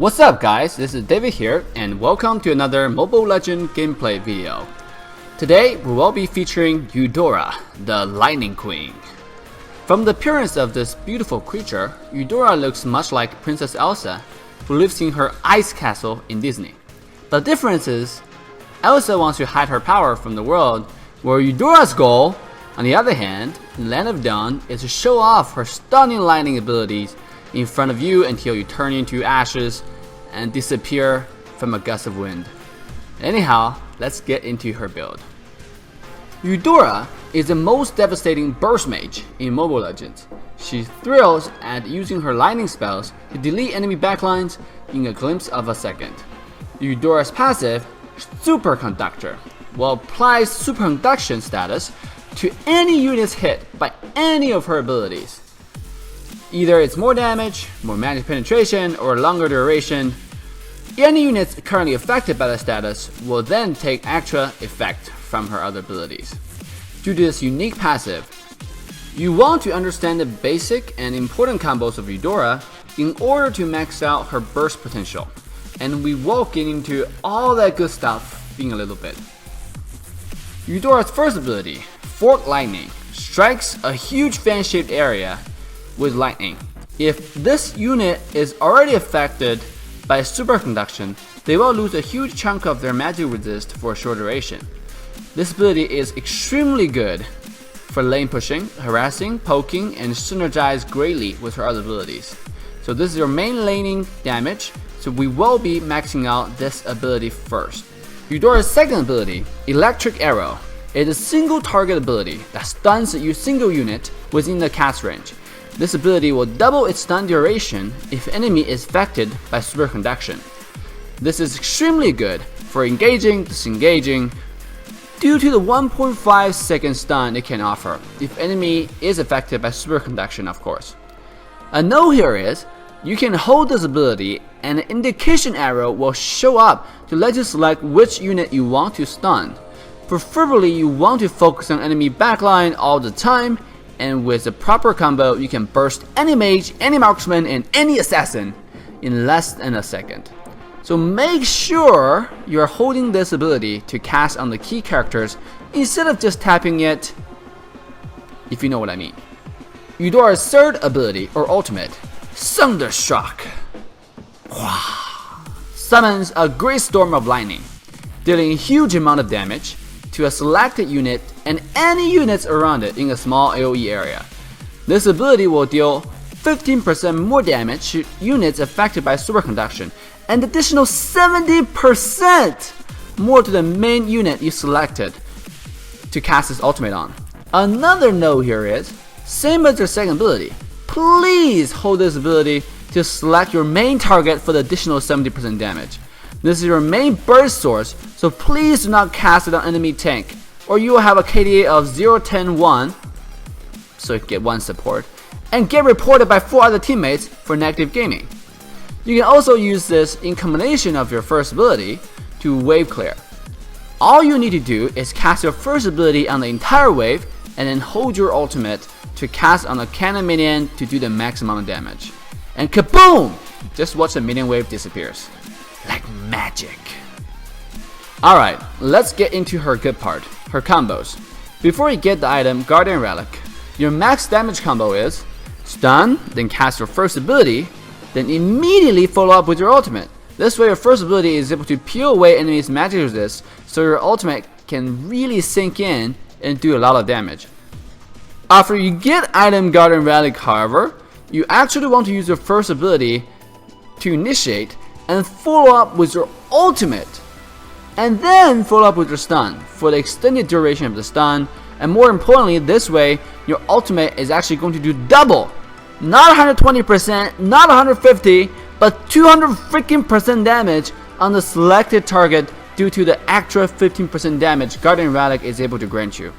What's up guys, this is David here and welcome to another Mobile Legends gameplay video. Today we will be featuring Eudora, the Lightning Queen. From the appearance of this beautiful creature, Eudora looks much like Princess Elsa, who lives in her ice castle in Disney. The difference is, Elsa wants to hide her power from the world, where Eudora's goal, on the other hand, in Land of Dawn, is to show off her stunning lightning abilities in front of you until you turn into ashes and disappear from a gust of wind. Anyhow, let's get into her build. Eudora is the most devastating burst mage in Mobile Legends. She thrills at using her lightning spells to delete enemy backlines in a glimpse of a second. Eudora's passive, Superconductor, will apply superconduction status to any units hit by any of her abilities. Either it's more damage, more magic penetration, or longer duration. Any units currently affected by the status will then take extra effect from her other abilities. Due to this unique passive, you want to understand the basic and important combos of Eudora in order to max out her burst potential, and we will get into all that good stuff in a little bit. Eudora's first ability, Fork Lightning, strikes a huge fan-shaped area with lightning. If this unit is already affected by superconduction, they will lose a huge chunk of their magic resist for a short duration. This ability is extremely good for lane pushing, harassing, poking, and synergize greatly with her other abilities. So this is your main laning damage, so we will be maxing out this ability first. Eudora's second ability, Electric Arrow, is a single target ability that stuns a single unit within the cast range. This ability will double its stun duration if enemy is affected by superconduction. This is extremely good for engaging, disengaging, due to the 1.5 second stun it can offer, if enemy is affected by superconduction of course. A note here is, you can hold this ability and an indication arrow will show up to let you select which unit you want to stun. Preferably you want to focus on enemy backline all the time, and with the proper combo you can burst any mage, any marksman, and any assassin in less than a second. So make sure you're holding this ability to cast on the key characters instead of just tapping it, if you know what I mean. Eudora's third ability or ultimate, Thunderstruck, summons a great storm of lightning, dealing a huge amount of damage to a selected unit and any units around it in a small AoE area. This ability will deal 15% more damage to units affected by superconduction and additional 70% more to the main unit you selected to cast this ultimate on. Another note here is, same as your second ability, please hold this ability to select your main target for the additional 70% damage. This is your main burst source, so please do not cast it on enemy tank, or you will have a KDA of 0-10-1, so you get 1 support, and get reported by 4 other teammates for negative gaming. You can also use this in combination of your first ability to wave clear. All you need to do is cast your first ability on the entire wave, and then hold your ultimate to cast on a cannon minion to do the maximum damage. And kaboom! Just watch the minion wave disappears. Like magic. Alright, let's get into her good part, her combos. Before you get the item Guardian Relic, your max damage combo is stun, then cast your first ability, then immediately follow up with your ultimate. This way your first ability is able to peel away enemies' magic resist, so your ultimate can really sink in and do a lot of damage. After you get item Guardian Relic however, you actually want to use your first ability to initiate and follow up with your ultimate, and then follow up with your stun for the extended duration of the stun, and more importantly, this way your ultimate is actually going to do double, not 120%, not 150, but 200 freaking percent damage on the selected target due to the extra 15% damage Guardian Relic is able to grant you.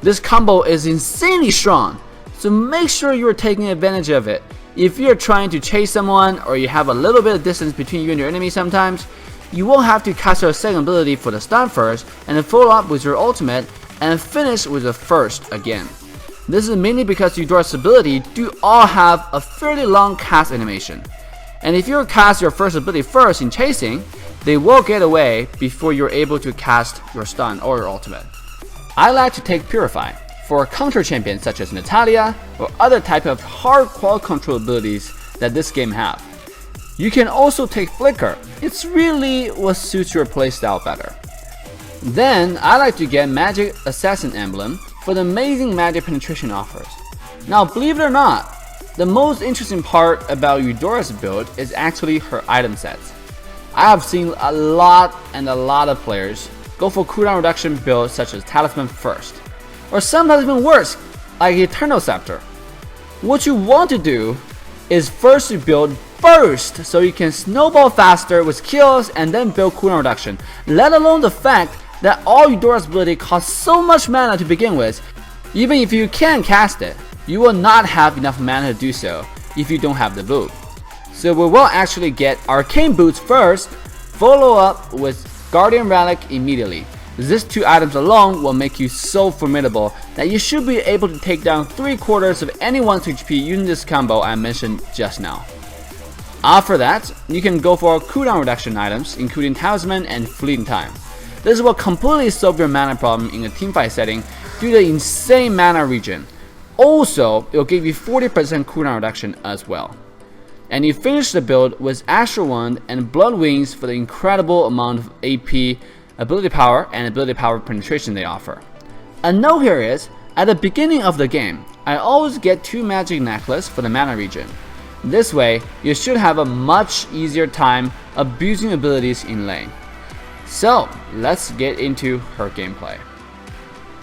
This combo is insanely strong, so make sure you're taking advantage of it. If you're trying to chase someone or you have a little bit of distance between you and your enemy sometimes, you will have to cast your second ability for the stun first and then follow up with your ultimate and finish with the first again. This is mainly because Eudora's ability do all have a fairly long cast animation. And if you cast your first ability first in chasing, they will get away before you're able to cast your stun or your ultimate. I like to take Purify for counter champions such as Natalia or other type of hard quality control abilities that this game have. You can also take Flicker. It's really what suits your playstyle better. Then I like to get Magic Assassin Emblem for the amazing magic penetration offers. Now believe it or not, the most interesting part about Eudora's build is actually her item sets. I have seen a lot of players go for cooldown reduction builds such as Talisman first, or sometimes even worse, like Eternal Scepter. What you want to do is first to build first so you can snowball faster with kills and then build cooldown reduction, let alone the fact that all Eudora's ability costs so much mana to begin with. Even if you can cast it, you will not have enough mana to do so if you don't have the boot. So we will actually get Arcane Boots first, follow up with Guardian Relic immediately. These two items alone will make you so formidable that you should be able to take down 3/4 of anyone's HP using this combo I mentioned just now. After that, you can go for cooldown reduction items including Talisman and Fleeting Time. This will completely solve your mana problem in a teamfight setting due to the insane mana regen. Also, it will give you 40% cooldown reduction as well. And you finish the build with Astral Wand and Blood Wings for the incredible amount of AP, ability power, and ability power penetration they offer. A note here is, at the beginning of the game, I always get 2 Magic Necklace for the mana regen. This way, you should have a much easier time abusing abilities in lane. So, let's get into her gameplay.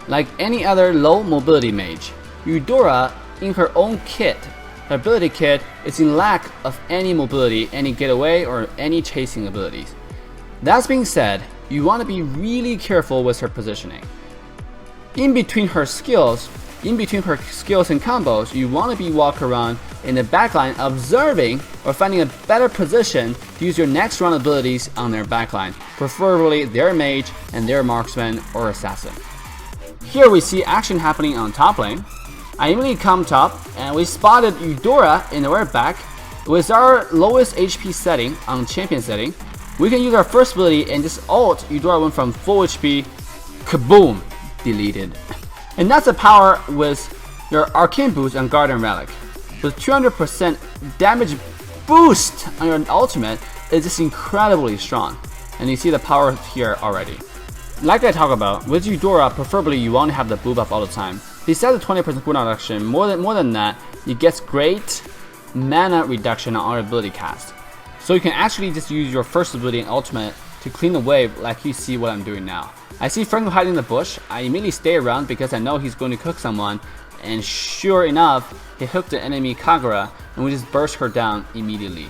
Like any other low mobility mage, Eudora, in her own kit, her ability kit, is in lack of any mobility, any getaway, or any chasing abilities. That being said, you want to be really careful with her positioning. In between her skills and combos, you want to be walking around in the backline observing or finding a better position to use your next round abilities on their backline, preferably their mage and their marksman or assassin. Here we see action happening on top lane. I immediately come top and we spotted Eudora in the right back. With our lowest HP setting on champion setting, we can use our first ability and just ult. Eudora went from full HP, kaboom, deleted. And that's the power with your Arcane Boost and Guardian Relic. With 200% damage boost on your ultimate is just incredibly strong. And you see the power here already. Like I talk about, with Eudora, preferably you want to have the blue buff all the time. Besides the 20% cooldown reduction, more than that, it gets great mana reduction on our ability cast. So you can actually just use your first ability and ultimate to clean the wave like you see what I'm doing now. I see Franco hiding in the bush. I immediately stay around because I know he's going to cook someone, and sure enough, he hooked the enemy Kagura and we just burst her down immediately.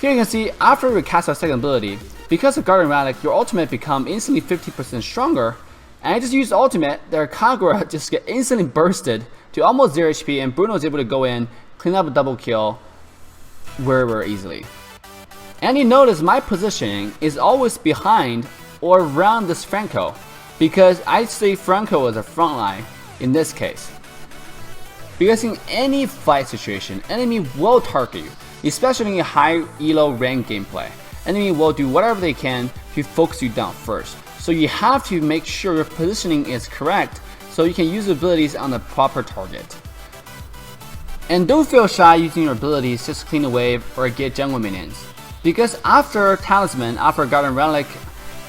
Here you can see after we cast our second ability, because of Guardian Relic, your ultimate become instantly 50% stronger. And I just used ultimate, their Kagura just get instantly bursted to almost 0 HP, and Bruno is able to go in, clean up a double kill very easily. And you notice my positioning is always behind or around this Franco, because I see Franco as a front line in this case. Because in any fight situation, enemy will target you, especially in a high elo rank gameplay. Enemy will do whatever they can to focus you down first. So you have to make sure your positioning is correct so you can use abilities on the proper target. And don't feel shy using your abilities just to clean a wave or get jungle minions. Because after Talisman, after Guardian Relic,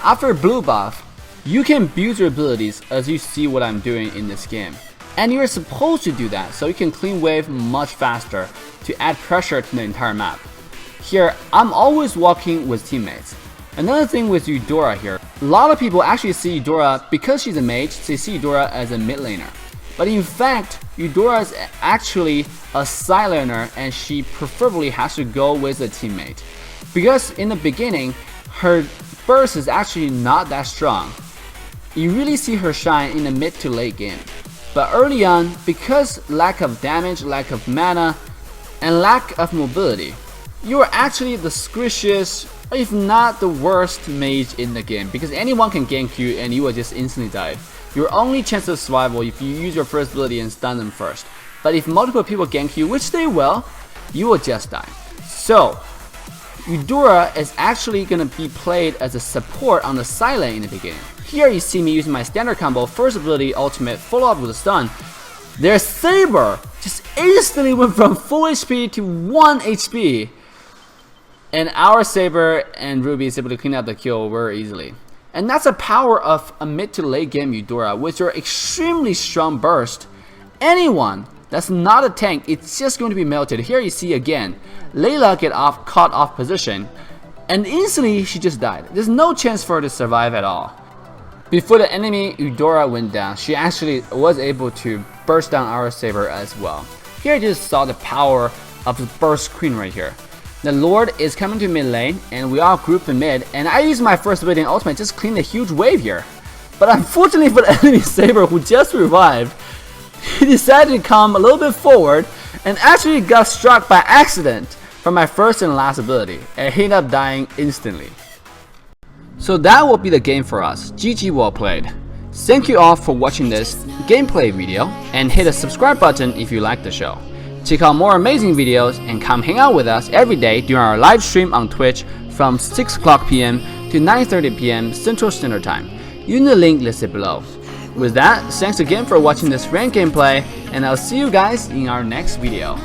after blue buff, you can abuse your abilities as you see what I'm doing in this game. And you're supposed to do that so you can clean wave much faster to add pressure to the entire map. Here, I'm always walking with teammates. Another thing with Eudora here, a lot of people actually see Eudora, because she's a mage, they see Eudora as a mid laner. But in fact, Eudora is actually a side laner, and she preferably has to go with a teammate. Because in the beginning, her burst is actually not that strong. You really see her shine in the mid to late game. But early on, because lack of damage, lack of mana, and lack of mobility, you are actually the squishiest, if not the worst mage in the game, because anyone can gank you and you will just instantly die. Your only chance of survival if you use your first ability and stun them first. But if multiple people gank you, which they will, you will just die. So Eudora is actually going to be played as a support on the side lane in the beginning. Here you see me using my standard combo, first ability, ultimate, follow up with a stun. Their Saber just instantly went from full HP to 1 HP. And our Saber and Ruby is able to clean out the kill very easily. And that's the power of a mid to late game Eudora. With your extremely strong burst, anyone that's not a tank, it's just going to be melted. Here you see again, Layla get caught off position, and instantly she just died. There's no chance for her to survive at all. Before the enemy Eudora went down, she actually was able to burst down our Saber as well. Here you just saw the power of the burst queen right here. The Lord is coming to mid lane, and we all group in mid, and I used my first ability and ultimate just clean a huge wave here. But unfortunately for the enemy Saber who just revived, he decided to come a little bit forward and actually got struck by accident from my first and last ability, and he ended up dying instantly. So that will be the game for us. GG, well played. Thank you all for watching this gameplay video, and hit the subscribe button if you like the show. Check out more amazing videos and come hang out with us every day during our live stream on Twitch from 6 o'clock PM to 9:30 PM Central Standard Time. Use the link listed below. With that, thanks again for watching this ranked gameplay, and I'll see you guys in our next video.